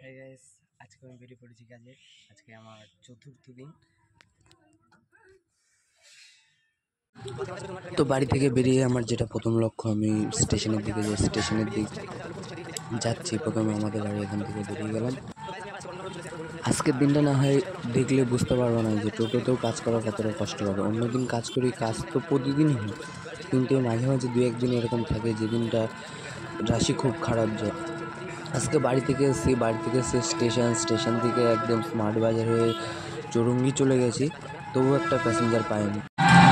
Hi guys, আজকে আমি বেরিয়ে পড়েছি কাজে। আজকে আমার চতুর্থ দিন। তো বাড়ি থেকে বেরিয়ে আমার যেটা প্রথম লক্ষ্য, আমি স্টেশনের দিকে যাই। স্টেশনের দিক যাচ্ছি। প্রথমে আমাদের বাড়ি এখান থেকে বেরিয়ে গেলাম। আজকের দিনটা না হয় দেখলে বুঝতে পারবো না যে টোটোতেও কাজ করা কতটা কষ্ট হবে। অন্যদিন কাজ করি, কাজ তো প্রতিদিনই হয়, কিন্তু মাঝে মাঝে দু একদিন এরকম থাকে যে দিনটা রাশি খুব খারাপ যায়। আজকে বাড়ি থেকে এসে স্টেশন থেকে একদম স্মার্ট বাজার হয়ে চৌরঙ্গি চলে গেছি, তবুও একটা প্যাসেঞ্জার পাইনি।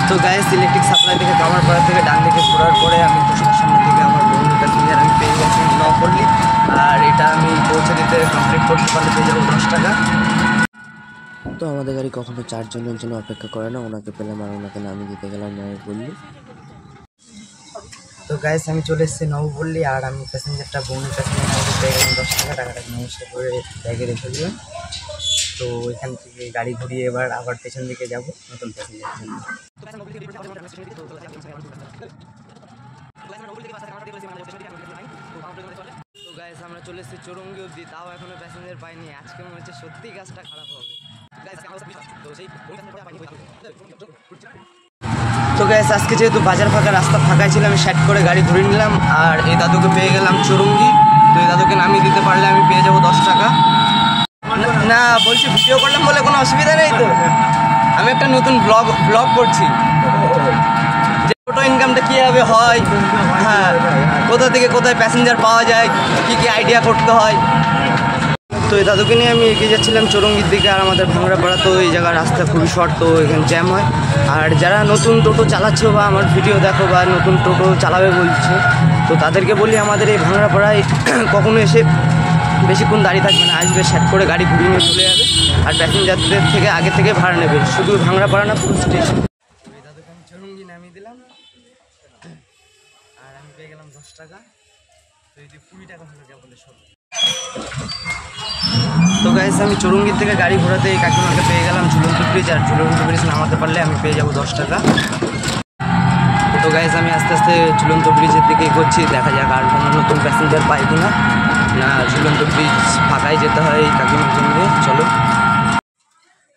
তো গাইস, ইলেকট্রিক সাপ্লাই থেকে কামারপাড়া থেকে ডান দিকে ঘোরার পরে আমি দোষটার সামনে থেকে আমার বন্ধু প্যাসেঞ্জার আমি পেয়ে গেছি নকলি। আর এটা আমি পৌঁছে দিতে কমপ্লিট করতে পারলে পেয়ে যাবো 10 টাকা। তো আমাদের গাড়ি কখনো 4 জনের জন্য অপেক্ষা করে না। ওনাকে পেলাম আর ওনাকে নামিয়ে দিতে গেলাম নবপল্লী। তো গাইস, আমি চলে এসেছি নবপল্লী আর আমি প্যাসেঞ্জারটা বন্ধু প্যাসেঞ্জার পেয়ে গেলাম 10 টাকা। টাকাটা নিয়ে এসে করে ব্যাগে রেখে দিলাম। তো এখান থেকে গাড়ি ঘুরিয়ে এবার আবার পেছন দিকে যাব নতুন প্যাসেঞ্জার জন্য। তো গাইস, আমরা চলে এসেছি চৌরঙ্গি অবধি, তাও এখনো প্যাসেঞ্জার পাইনি। আজকে মনে হচ্ছে সত্যিই কাজটা খারাপ হবে। তো গাইস, আজকে যেহেতু বাজার ফাঁকা, রাস্তা ফাঁকাই ছিল, আমি শ্যাট করে গাড়ি ঘুরে নিলাম। আর এই দাদুকে পেয়ে গেলাম চৌরঙ্গি। তো এই দাদুকে নামিয়ে দিতে পারলে আমি পেয়ে যাবো 10 টাকা। না বলছি, ভিডিও করলাম বলে কোনো অসুবিধা নেই তো। আমি একটা নতুন ব্লগ করছি, যে টোটো ইনকামটা কীভাবে হয়, হ্যাঁ, কোথা থেকে কোথায় প্যাসেঞ্জার পাওয়া যায়, কী কী আইডিয়া করতে হয়। তো এই দাদুকে নিয়ে আমি এগিয়ে যাচ্ছিলাম চৌরঙ্গির দিকে। আর আমাদের ভাঙড়াপাড়া তো এই জায়গার রাস্তা খুবই শর্ট, তো এখানে জ্যাম হয়। আর যারা নতুন টোটো চালাচ্ছে বা আমার ভিডিও দেখো বা নতুন টোটো চালাবে বলছে, তো তাদেরকে বলি আমাদের এই ভাঙড়াপাড়ায় কখনো এসে বেশিক্ষণ দাঁড়িয়ে থাকবে না, আসবে শ্যাট করে গাড়ি ঘুরিয়ে নিয়ে চলে যাবে। আর প্যাসেঞ্জারদের থেকে আগে থেকে ভাড়া নেবে, শুধু ভাঙড়াপাড়া না, ফুল স্টেশন। এই দাদুকে আমি চৌরঙ্গি নামিয়ে দিলাম আর আমি পেয়ে গেলাম 10 টাকা। তো এই যে 20 টাকা হলো যা বলে সব। তো গাইস, আমি চৌরঙ্গির থেকে গাড়ি ঘোরাতে এই কাকিমাকে পেয়ে গেলাম ঝুলন্ত ব্রিজ। আর ঝুলন্ত ব্রিজ নামাতে পারলে আমি পেয়ে যাবো 10 টাকা। তো গাইস, আমি আস্তে আস্তে ঝুলন্ত ব্রিজের দিকে এগোচ্ছি। দেখা যাক আর কোনো নতুন প্যাসেঞ্জার পাই কিনা। না, ঝুলন্ত ব্রিজ ফাঁকাই যেতে হয় এই কাকিমার জন্য। চলো।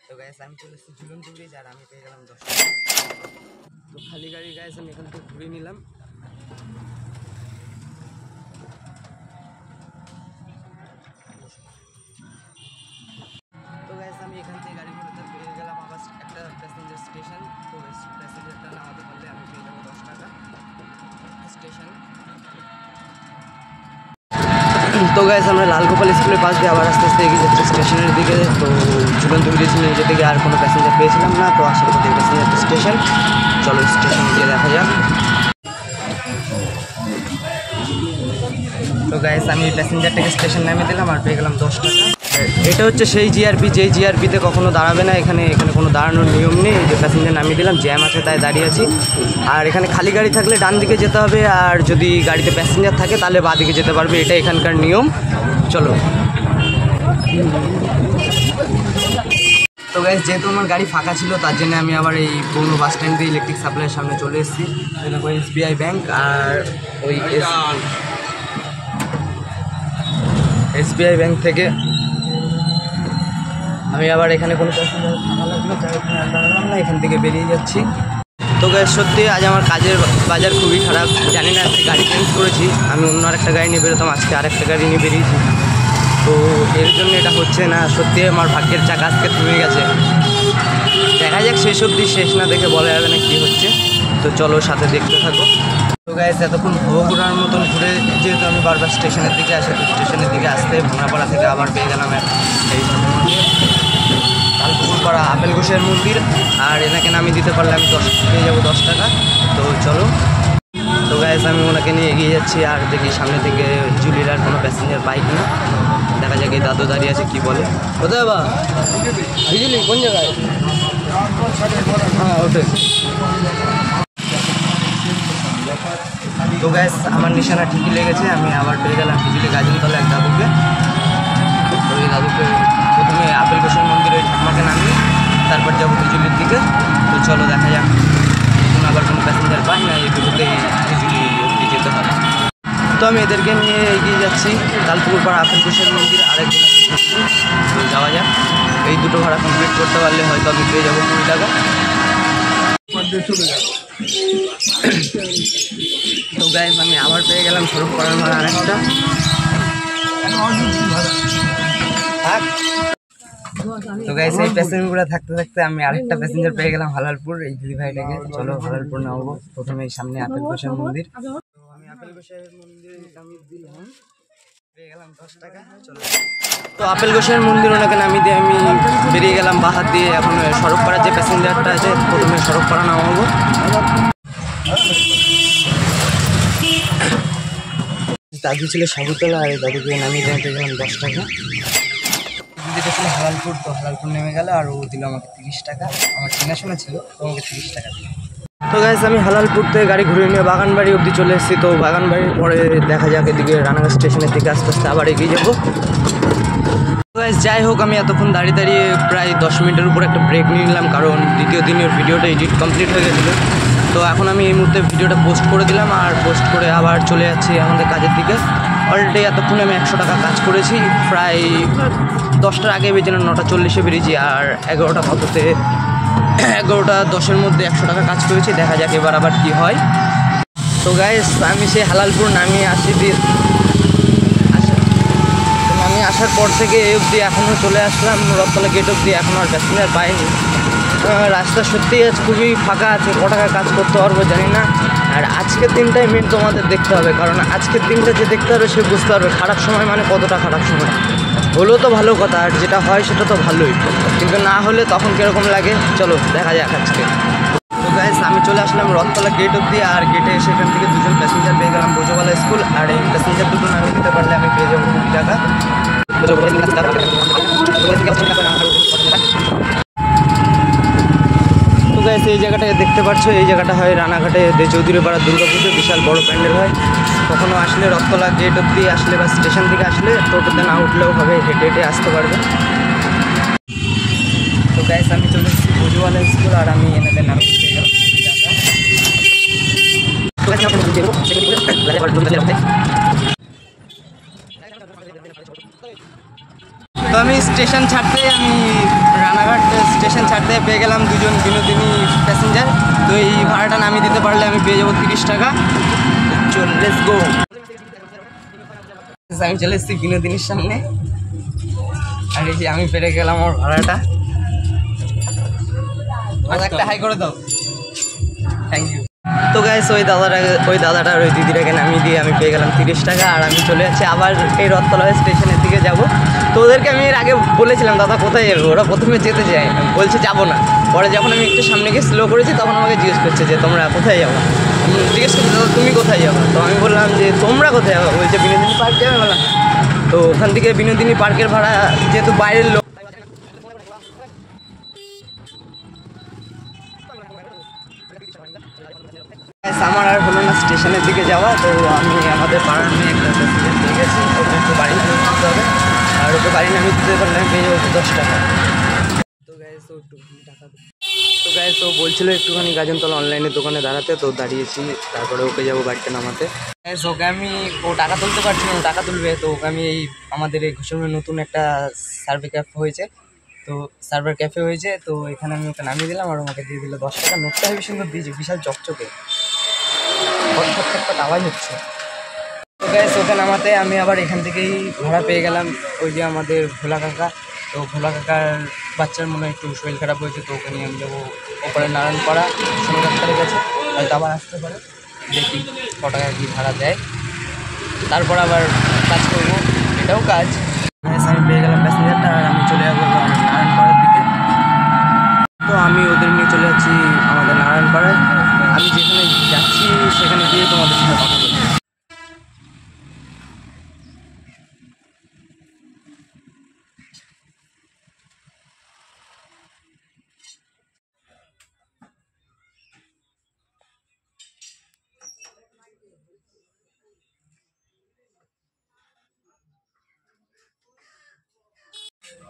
তো গাইস, আমি চলে এসেছি ঝুলন্ত ব্রিজ আর আমি পেয়ে গেলাম 10 টাকা। তো খালি গাড়ি গাইস, আমি এখান থেকে ঘুরে নিলাম। তো গাইস, আমি এখান থেকে গাড়ি ঘুরতে পেয়ে গেলাম আবার একটা প্যাসেঞ্জার স্টেশন। তো প্যাসেঞ্জারটা নামাতে পারলে আমি পেয়ে যাবো 10 টাকা স্টেশন। তো গাইস, আমরা লালগোপাল স্কুলের পাশ দিয়ে আবার আস্তে আস্তে এগিয়ে যাচ্ছি স্টেশনের দিকে। তো ঝুলন্ত ব্রিজ নিয়ে যেতে গিয়ে আর কোনো প্যাসেঞ্জার পেয়েছিলাম না, তো আসার পথে প্যাসেঞ্জার স্টেশন। চলো স্টেশনে গিয়ে দেখা যাক। তো গাইস, আমি প্যাসেঞ্জারটাকে স্টেশন নামিয়ে দিলাম আর পেয়ে গেলাম 10 টাকা। এটা হচ্ছে সেই জিআরপি, যেই জিআরপিতে কখনো দাঁড়াবে না। এখানে কোনো দাঁড়ানোর নিয়ম নেই। এই যে প্যাসেঞ্জার নামিয়ে দিলাম, জ্যাম আছে তাই দাঁড়িয়ে আছি। আর এখানে খালি গাড়ি থাকলে ডান দিকে যেতে হবে, আর যদি গাড়িতে প্যাসেঞ্জার থাকে তাহলে বাঁ দিকে যেতে পারবে। এটা এখানকার নিয়ম। চলো। তো গাইস, যেহেতু আমার গাড়ি ফাঁকা ছিল, তার জন্য আমি আবার এই পুরনো বাস স্ট্যান্ড দিয়ে ইলেকট্রিক সাপ্লাইয়ের সামনে চলে এসেছি। দেখো SBI ব্যাংক আর ওই SBI ব্যাংক থেকে আমি আবার এখানে কোনো প্যাসেঞ্জার ফাঁকা লাগলো তাই এখানে আর দাঁড়ালাম না, এখান থেকে বেরিয়ে যাচ্ছি। তো গাইস, সত্যি আজ আমার কাজের বাজার খুবই খারাপ। জানি না, আজকে গাড়ি চেঞ্জ করেছি। আমি অন্য আরেকটা গাড়ি নিয়ে বেরোতাম, আজকে আরেকটা গাড়ি নিয়ে বেরিয়েছি। তো এর জন্য এটা হচ্ছে না। সত্যি আমার ভাগ্যের চাকা আজকে থেমে গেছে। দেখা যাক, শেষ অবধি, শেষ না দেখে বলা যাবে না কী হচ্ছে। তো চলো, সাথে দেখতে থাকো। তো গাইস, এতক্ষণ ভবঘুরার মতন ঘুরে যেহেতু আমি বারবার স্টেশনের দিকে আসি, তো স্টেশনের দিকে আসতে ভাঙড়াপাড়া থেকে আবার পেয়ে গেলাম এই তালপুকুরপাড়া আপেল ঘোষের মন্দির। আর এনাকে নামিয়ে দিতে পারলে আমি পেয়ে যাবো 10 টাকা। তো চলো। তো গাইস, আমি ওনাকে নিয়ে এগিয়ে যাচ্ছি আর দেখি সামনে থেকে হিজুলির আর কোনো প্যাসেঞ্জার পাই কিনা। দেখা যাক এই দাদু দাঁড়িয়ে আছে, কী বলে। কোথায় বা হিজুলি, কোন জায়গায়? হ্যাঁ, ওটাই। তো গাইস, আমার নিশানা ঠিকই লেগেছে। আমি আবার পেয়ে গেলাম হিজুলি গাজনতলা এক দাদুকে। তো এই দাদুকে প্রথমে আপেল ঘোষের মন্দিরে ওই ঠাকুমাকে নামিয়ে তারপর যাবো হিজুলির দিকে। তো চলো দেখা যাক আবার কোনো প্যাসেঞ্জার পাই না, এই দুটোতেই হিজুলি অবধি যেতে হবে। তো আমি এদেরকে নিয়ে এগিয়ে যাচ্ছি তালপুকুরপাড়া আপেল ঘোষের মন্দির। আরেকজন দুটো ভাড়া কমপ্লিট করতে পারলে হয়তো আমি পেয়ে যাবো 20 টাকা। তো গাইস আমি আবার পেয়ে গেলাম স্বরূপপাড়ার ভাড়া আরেকটা। তো গাইস এই প্যাসেঞ্জারগুলো থাকতে থাকতে আমি আরেকটা প্যাসেঞ্জার পেয়ে গেলাম হালালপুর, এই দিদি ভাইটাকে। চলো হালালপুর নামবো। প্রথমে সামনে আপেল গোসাই মন্দির, তো আমি আপেল গোসাই মন্দিরে নামিয়ে দিলাম, পেয়ে গেলাম 10 টাকা। চলো তো আপেল গোসাই মন্দির ওনাকে নামিয়ে দিয়ে আমি বেরিয়ে গেলাম বাহাত দিয়ে। এখন স্বরূপপাড়ার যে প্যাসেঞ্জারটা আছে প্রথমে স্বরূপপাড়া নামাবো। দাদু ছিল সাবুতলা, আর দাদুকে নামিয়ে দিয়ে পেয়ে গেলাম 10 টাকা। দিদিটা ছিল হালালপুর, তো হালালপুর নেমে গেল আর ও দিল আমাকে 30 টাকা। আমার চেনাশোনা ছিল, তো আমাকে 30 টাকা দিল। তো গাইস আমি হালালপুর থেকে গাড়ি ঘুরিয়ে নিয়ে বাগানবাড়ি অবধি চলে এসেছি। তো বাগানবাড়ির পরে দেখা যাক এদিকে রানাঘাট স্টেশনের দিকে আস্তে আস্তে আবার এগিয়ে যাবো। তো গাইস যাই হোক, আমি এতক্ষণ দাঁড়িয়ে দাঁড়িয়ে প্রায় 10 মিনিটের উপর একটা ব্রেক নিয়ে নিলাম, কারণ দ্বিতীয় দিনের ভিডিওটা এডিট কমপ্লিট হয়ে গেছিলো। তো এখন আমি এই মুহূর্তে ভিডিওটা পোস্ট করে দিলাম, আর পোস্ট করে আবার চলে যাচ্ছি আমাদের কাজের দিকে। অলরেডি এতক্ষণে আমি 100 টাকা কাজ করেছি, প্রায় 10টার আগে বেজে 9:40-এ বেরিয়েছি, আর 11টা কততে 11:10-এর মধ্যে 100 টাকা কাজ করেছি। দেখা যাক এবার আবার কি হয়। তো গাইস আমি সেই হালালপুর নামিয়ে আসার পর থেকে এই অবধি এখনও চলে আসলাম রথতলা গেট অবধি, এখন আর প্যাসেঞ্জার পাইনি। রাস্তা সত্যিই আজ খুবই ফাঁকা আছে, ক টাকা কাজ করতে পারবো জানি না। আর আজকের দিনটাই মেন তোমাদের দেখতে হবে, কারণ আজকের দিনটা যে দেখতে পারবে সে বুঝতে পারবে খারাপ সময় মানে কতটা খারাপ সময়। হলেও তো ভালো কথা, আর যেটা হয় সেটা তো ভালোই, কিন্তু না হলে তখন কীরকম লাগে চলো দেখা যাক আজকে। তো গাইস আমি চলে আসলাম রথতলা গেট অবধি, আর গেটে এসে এখান থেকে 2জন প্যাসেঞ্জার পেয়ে গেলাম বোঝোবালা স্কুল। আর এই প্যাসেঞ্জার দুটো নামিয়ে দিতে পারলে আমি পেয়ে যাবো 20 টাকা। তো গাইস এই জায়গাটায় দেখতে পাচ্ছ, এই জায়গাটা হয় রানাঘাটে চৌধুরীপাড়া দুর্গাপুজো, বিশাল বড় প্যান্ডেল হয়। কখনো আসলে রথতলা গেট অবধি আসলে বা স্টেশন থেকে আসলে টোটোতে না উঠলেও হবে, হেঁটে হেঁটে আসতে পারবে। তো গাইস আমি চলে এসেছি বোঝোবালা স্কুল, আর আমি এনাদের নাম পেয়ে গেলাম 20 টাকা। তো আমি রানাঘাট স্টেশন ছাড়তে পেয়ে গেলাম 2জন বিনোদিনী প্যাসেঞ্জার। তো এই ভাড়াটা নামিয়ে দিতে পারলে আমি পেয়ে যাবো 30 টাকা। চল লেটস গো। আমি চলে এসেছি বিনোদিনীর সামনে, আর এই যে আমি পেরে গেলাম আমার ভাড়াটা। একটা হাই করে দাও, থ্যাংক ইউ। তো গাইস ওই দাদাটার ওই দিদিটাকে নামিয়ে দিয়ে আমি পেয়ে গেলাম 30 টাকা, আর আমি চলে যাচ্ছি আবার এই রথতলা স্টেশনের দিকে যাব। তো ওদেরকে আমি এর আগে বলেছিলাম দাদা কোথায় যাবে, ওরা প্রথমে যেতে চায়, বলছে যাবো না। পরে যখন আমি একটু সামনে গিয়ে স্লো করেছি তখন আমাকে জিজ্ঞেস করছে যে তোমরা কোথায় যাবো, জিজ্ঞেস করছে দাদা তুমি কোথায় যাবো। তো আমি বললাম যে তোমরা কোথায় যাবো, বলছে বিনোদিনী পার্ক যাবে। বললাম তো ওখান থেকে বিনোদিনী পার্কের ভাড়া যেহেতু বাইরের লোক, আমার আর হলো না স্টেশনের দিকে যাওয়া। তো আমি আমাদের পাড়ার মেয়ে একটা প্যাসেঞ্জার পেয়ে গেছি, ওকে একটু বাড়ি নিয়ে যেতে হবে, আর ওকে বাড়ি নামিয়ে দিতে পারলে আমি পেয়ে যাবো 10 টাকা। তো গাইস ও একটুখানি টাকা, তো গাইস ও বলছিল একটুখানি গাজনতলা অনলাইনের দোকানে দাঁড়াতে, তো দাঁড়িয়েছি, তারপরে ওকে যাবো বাড়িতে নামাতে। গাইস ওকে আমি, ও টাকা তুলতে পারছি না, ও টাকা তুলবে। তো ওকে আমি এই আমাদের এই ঘোষণের নতুন একটা সার্ভে ক্যাফে হয়েছে, তো সার্ভার ক্যাফে হয়েছে, তো এখানে আমি ওকে নামিয়ে দিলাম, আর আমাকে দিয়ে দিল 10 টাকা। নোটটা হেবি সুন্দর দিয়েছে, বিশাল চকচকে, ফটফট আওয়াজ হচ্ছে। তো গাইস ওকে নামাতে আমি আবার এখান থেকেই ভাড়া পেয়ে গেলাম ওই যে আমাদের ভোলা কাকা। তো ভোলা কাকার বাচ্চার মনে হয় একটু শরীর খারাপ হয়েছে, তো ওকে নিয়ে আমি যাবো ওপরে নারায়ণপাড়া সোনা ডাক্তারের কাছে, হয়তো আবার আসতে পারে, দেখি ক টাকা কী ভাড়া দেয়, তারপর আবার কাজ করবো, এটাও কাজ। আমি পেয়ে গেলাম প্যাসেঞ্জারটা, আর আমি চলে যাবো নারায়ণপাড়ার দিকে। তো আমি ওদের নিয়ে চলে যাচ্ছি আমাদের নারায়ণপাড়ায়। আমি যেখানে যাচ্ছি সেখানে গিয়ে তোমাদের সাথে কথা বলছি।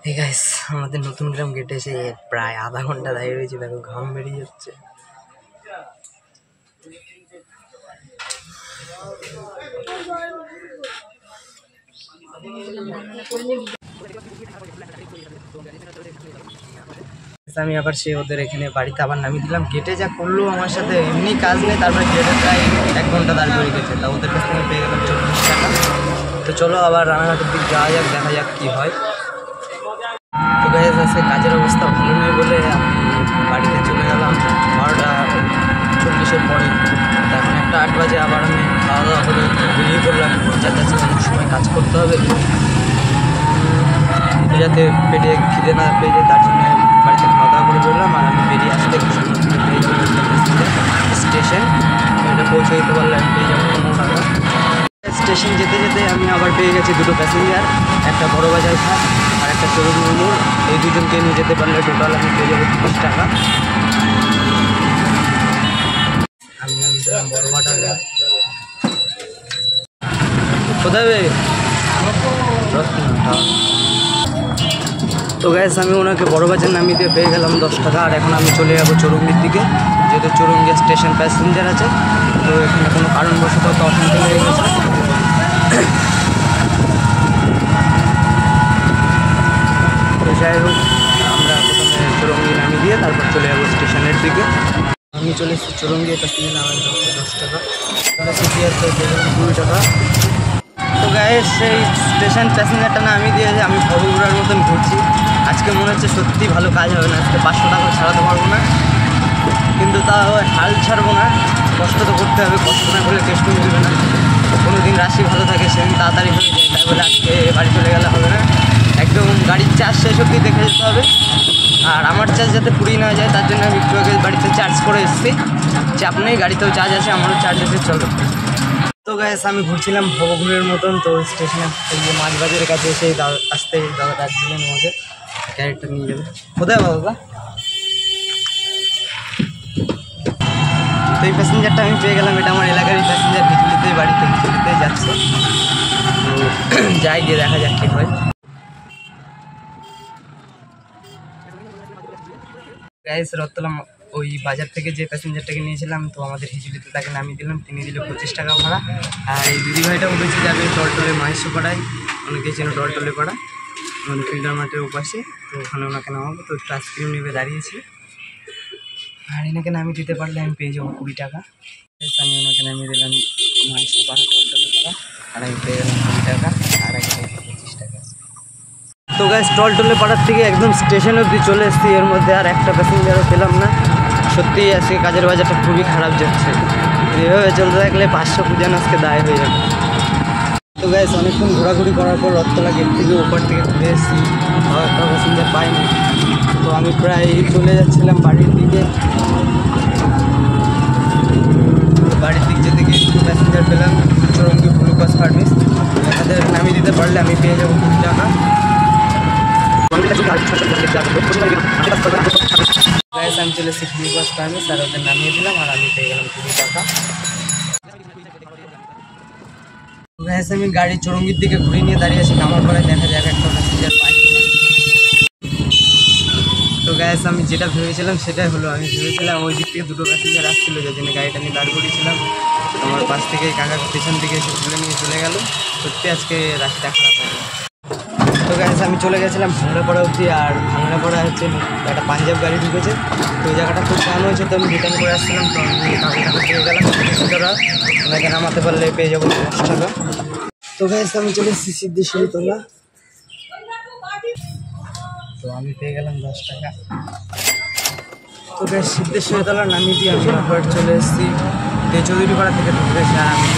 এই গাইস আমাদের নতুন গ্রাম গেটে এসে প্রায় আধা ঘন্টা দাঁড়িয়ে রয়েছে, দেখো ঘাম বেরিয়ে যাচ্ছে। আমি আবার সে ওদের এখানে বাড়িতে আবার নামিয়ে দিলাম। গেটে যা করলো আমার সাথে, এমনি কাজ নেই, তারপরে গেটে প্রায় 1 ঘন্টা দাঁড় করে গেছে, তা ওদের কাছ থেকে পেয়ে গেলাম 40 টাকা। তো চলো আবার রানাঘাটের দিক যাওয়া যাক, দেখা যাক কী হয়। তো গাইস আজকে কাজের অবস্থা ভালো নয় বলে আমি বাড়িতে চলে গেলাম 12:40 পরে। এখন 1:08 বাজে, আবার আমি খাওয়া দাওয়া করে বেরিয়ে পড়লাম। পঞ্চায়েত আছে, অনেক সময় কাজ করতে হবে, যাতে পেটে খিদে না পেয়ে যায়, তার জন্য বাড়িতে খাওয়া দাওয়া করে বেরোলাম। আর আমি বেরিয়ে আসতে স্টেশন, এটা পৌঁছে দিতে পারলে আমি পেয়ে যাবো 15 টাকা। স্টেশন যেতে যেতে আমি আবার পেয়ে গেছি 2টো প্যাসেঞ্জার, একটা বড় বাজার ঘাট আর একটা চৌরঙ্গি মোড়। এই দুজনকে নিয়ে যেতে পারলে টোটাল আমি পেয়ে যাবো 30 টাকা। আমি বড় বাজার ঘাট কোথায় তো গ্যাস আমি ওনাকে বড় বাজার নামিয়ে দিয়ে পেয়ে গেলাম 10 টাকা। আর এখন আমি চলে যাবো চৌরঙ্গির দিকে, যেহেতু চৌরঙ্গি স্টেশন প্যাসেঞ্জার আছে, তো এখানে কোনো কারণবশত অশান্তি হয়ে গেছে। তো যাই হোক, আমরা প্রথমে চৌরঙ্গি নামিয়ে দিয়ে তারপর চলে যাবো স্টেশনের দিকে। আমি চলে এসেছি চৌরঙ্গি, প্যাসেঞ্জার নামাই 10 টাকা, 20 টাকা। তো গাইস সেই স্টেশন প্যাসেঞ্জারটা না আমি দিয়েছি, আমি ভবঘুরার মতন ঘুরছি। আজকে মনে হচ্ছে সত্যি ভালো কাজ হবে না, আজকে 500 টাকা ছাড়াতে পারবো না, কিন্তু তাও হাল ছাড়বো না, কষ্ট তো করতে হবে, কষ্ট না করলে টেস্ট মিলবে না। কোনো দিন রাশি ভালো থাকে সেদিন তাড়াতাড়ি হয়ে যায়, তাই বলে আজকে বাড়ি চলে গেলে হবে না, একদম গাড়ির চার্জ শেষ অবধি দেখে যেতে হবে। আর আমার চার্জ যাতে পুড়িয়ে না যায় তার জন্য আমি একটু আগে বাড়িতে চার্জ করে এসেছি, চাপ নেই, গাড়িতেও চার্জ আছে, আমারও চার্জ আছে, চলো। তো গাইস আমি ঘুরছিলাম ভবঘুরের মতন, তো স্টেশনে মাছ বাজারের কাছে এসে আসতে দাদা ডাকছিলেন আমাকে, ক্যারেক্টার নিয়ে যাবে। কোথায় দাদা? তো এই প্যাসেঞ্জারটা আমি পেয়ে গেলাম, এটা আমার এলাকারই প্যাসেঞ্জার, বিজুলিতেই বাড়িতে বিজুলিতেই যাচ্ছে। তো যাই, গিয়ে দেখা যাক কী হয়। গাইস রত্তলা ওই বাজার থেকে যে প্যাসেঞ্জারটাকে নিয়েছিলাম, তো আমাদের হিজুলিতে তাকে নামিয়ে দিলাম, তিনি দিল 25 টাকা ভাড়া। আর এই দিদিভাইটা বলেছে যাবে টলটলে মাহেশ্ব পাড়ায়, অনেকেই চেন টলটলে পাড়া, আমাদের ফিল্ডার মাঠের ওপাশে, তো ওখানে ওনাকে নামাবো। তো একটু আইসক্রিম নেবে দাঁড়িয়েছি, আর এনাকে নামিয়ে দিতে পারলে আমি পেয়ে যাবো 20 টাকা। আমি ওনাকে নামিয়ে দিলাম মাহেশ্ব পাড়া টলটলে পাড়া, আর আমি পেয়ে গেলাম 20 টাকা, আর আগে 25 টাকা। তো গাইস টলটলে পাড়ার থেকে একদম স্টেশন অবধি চলে এসেছি, এর মধ্যে আর একটা প্যাসেঞ্জারও পেলাম না। সত্যিই আজকে কাজের বাজারটা খুবই খারাপ যাচ্ছে, এভাবে চলতে থাকলে 500 যেন আজকে দায় হয়ে যাবে। তো গাইস অনেকক্ষণ ঘোরাঘুরি করার পর রথতলা গেট থেকে ওপার থেকে ঘুরে এসেছি, একটা প্যাসেঞ্জার পাইনি। তো আমি প্রায় চলে যাচ্ছিলাম বাড়ির দিকে, বাড়ির দিক যেতে গিয়ে একটু প্যাসেঞ্জার পেলাম, চৌরঙ্গি গ্লুকোজ সার্ভিস, এখানে নামিয়ে দিতে পারলে আমি পেয়ে যাবো 20 টাকা। আমি চলে এসেছি গ্লুকোজ সার্ভিস, আর ওদের নামিয়ে দিলাম, আর আমি পেয়ে গেলাম 20 টাকা। আমি গাড়ি চৌরঙ্গির দিকে ঘুরে নিয়ে দাঁড়িয়ে আছি কামার পরে, দেখা যাক একটা প্যাসেঞ্জার পাই। তো গ্যাস আমি যেটা ভেবেছিলাম সেটাই হলো, আমি ভেবেছিলাম ওই দিক থেকে 2টো প্যাসেঞ্জার আসছিলো, যার জন্য গাড়িটা নিয়ে দাঁড় করেছিলাম। আমার পাশ থেকে কাকা পেছন দিকে এসে তুলে নিয়ে চলে গেল, সত্যি আজকে রাস্তা খারাপ হয়ে গেল। তো গ্যাস আমি চলে গেছিলাম ভাংড়াপাড়া অবধি, আর ভাংড়াপাড়া হচ্ছে একটা পাঞ্জাব গাড়ি ঢুকেছে, তো ওই জায়গাটা খুব কম হয়েছে, তো আমি রিটার্ন করে আসছিলাম। তো আমি কাকাকে পেয়ে গেলাম, ওনাকে নামাতে পারলে পেয়ে যাবো 10 টাকা। তো গ্যাস আমি চলে এসেছি সিদ্ধেশ্বরীতলা, তো আমি পেয়ে গেলাম 10 টাকা। তো গ্যাস সিদ্ধেশ্বরীতলা নামিয়ে দিয়ে আমি আবার চলে এসেছি চৌধুরীপাড়া থেকে ঢুকেছি, আর আমি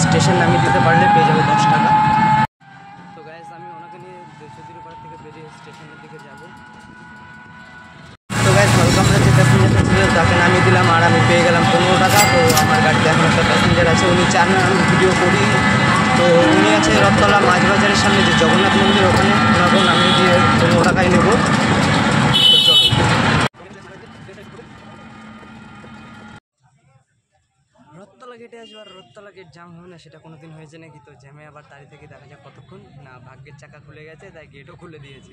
স্টেশন নামিয়ে দিতে পারলে পেয়ে যাবো 10 টাকা। তো গ্যাস আমি ওনাকে নিয়ে চৌধুরীপাড়া থেকে বেরিয়ে স্টেশনের দিকে যাব। তো গ্যাস আমরা যে প্যাসেঞ্জারটা ছিল তাকে নামিয়ে দিলাম, আর আমি পেয়ে গেলাম 15 টাকা। তো আমার গাড়িতে এখন একটা প্যাসেঞ্জার আছে, উনি চান না আমি ভিডিও করি, তো উনি আছে রথতলা মাছ বাজারের সামনে যে জগন্নাথ মন্দির, ওখানে ওনাকেও নামিয়ে দিয়ে 15 টাকায় নেব। তো চলো, রথতলা গেটে আসবো, আর রথতলা গেট জাম হবে না সেটা কোনো দিন হয়েছে নাকি? তো জ্যামে আবার দাঁড়িয়ে থেকে দেখা যাক কতক্ষণ, না ভাগ্যের চাকা খুলে গেছে তাই গেটও খুলে দিয়েছে।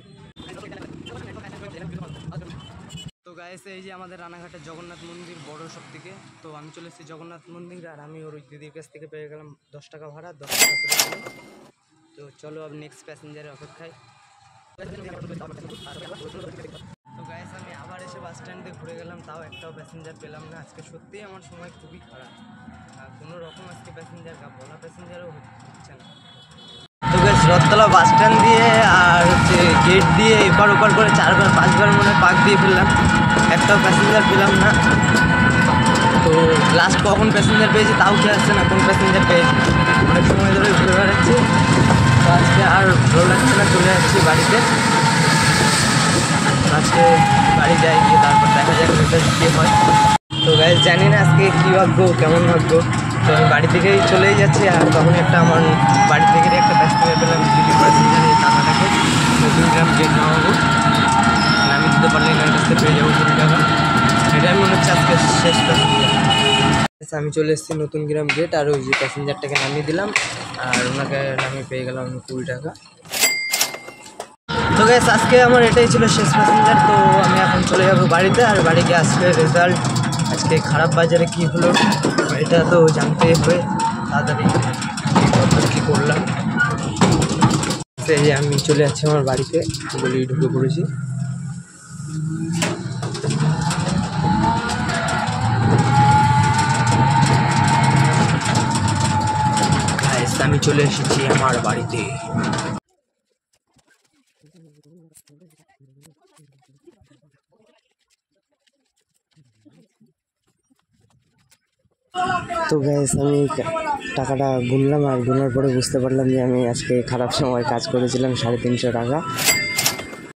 তো গাইস এই যে আমাদের রানাঘাটের জগন্নাথ মন্দির বড় সব থেকে, তো আমি চলে এসেছি জগন্নাথ মন্দির, আর আমি ওর দিদির কাছ থেকে পেয়ে গেলাম 10 টাকা ভাড়া, 10 টাকা করে দিলাম। তো চলো अब নেক্সট প্যাসেঞ্জারের অপেক্ষায়। তো গাইস আমি আবার এসে বাস স্ট্যান্ডে ঘুরে গেলাম, তাও একটাও প্যাসেঞ্জার পেলাম না। আজকে সত্যিই আমার সময় খুবই খারাপ, কোনো রকম আজকে প্যাসেঞ্জার বলা প্যাসেঞ্জারও হচ্ছে না। তো গাইস রথতলা বাস স্ট্যান্ড দিয়ে আর হচ্ছে গেট দিয়ে এপার ওপার করে 4-5 বার মনে পাক দিয়ে ফেললাম, একটাও প্যাসেঞ্জার পেলাম না। তো লাস্ট কখন প্যাসেঞ্জার পেয়েছি তাও কি আসছে না, কোন প্যাসেঞ্জার পেয়েছি, অনেক সময় ধরে ঘুরে বেড়াচ্ছি। তো আজকে আর ভালো লাগছে না, চলে যাচ্ছি বাড়িতে। আজকে বাড়ি যাই, গিয়ে তারপর দেখা যায় রেজাল্ট কী হয়। তো গাইস জানি না আজকে কী ভাগ্য, কেমন ভাগ্য। তো আমি বাড়ি থেকেই চলেই যাচ্ছি, আর তখন একটা আমার বাড়ি থেকে একটা প্যাসেঞ্জার পেলাম, দিল্লি প্যাসেঞ্জারের টাকাটাকে নতুন গ্রাম গেট নামাবো, নামিয়ে দিতে পারলে এনার কাছ থেকে পেয়ে যাবো 20 টাকা। এটাই মনে হচ্ছে আজকে শেষ প্যাসেঞ্জার। আমি চলে এসেছি নতুন গ্রাম গেট, আর ওই যে প্যাসেঞ্জারটাকে নামিয়ে দিলাম, আর ওনাকে নামিয়ে পেয়ে গেলাম 20 টাকা। তো গাইস আজকে আমার এটাই ছিল শেষ প্যাসেঞ্জার। তো আমি এখন চলে যাবো বাড়িতে, আর বাড়ি গিয়ে আজকে রেজাল্ট আজকে খারাপ বাজারে কি হলো এটা তো জানতে হবে তাড়াতাড়ি, কী করলাম। সেই আমি চলে যাচ্ছি আমার বাড়িতে, বলি ঢুকে পড়েছি। আমি চলে এসেছি আমার বাড়িতে। তো গাইস আমি টাকাটা গুনলাম, আর গুনার পরে বুঝতে পারলাম যে আমি আজকে খারাপ সময় কাজ করেছিলাম, 350 টাকা।